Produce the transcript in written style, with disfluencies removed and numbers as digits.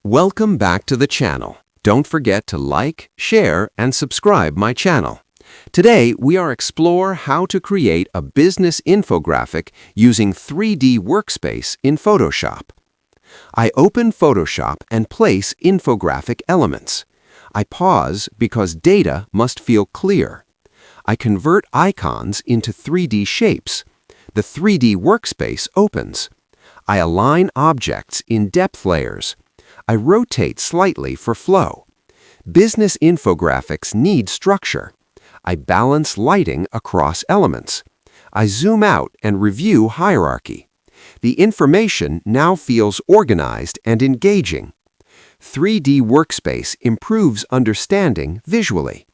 Welcome back to the channel. Don't forget to like, share, and subscribe my channel. Today, we are explore how to create a business infographic using 3D Workspace in Photoshop. I open Photoshop and place infographic elements. I pause because data must feel clear. I convert icons into 3D shapes. The 3D Workspace opens. I align objects in depth layers. I rotate slightly for flow. Business infographics need structure. I balance lighting across elements. I zoom out and review hierarchy. The information now feels organized and engaging. 3D Workspace improves understanding visually.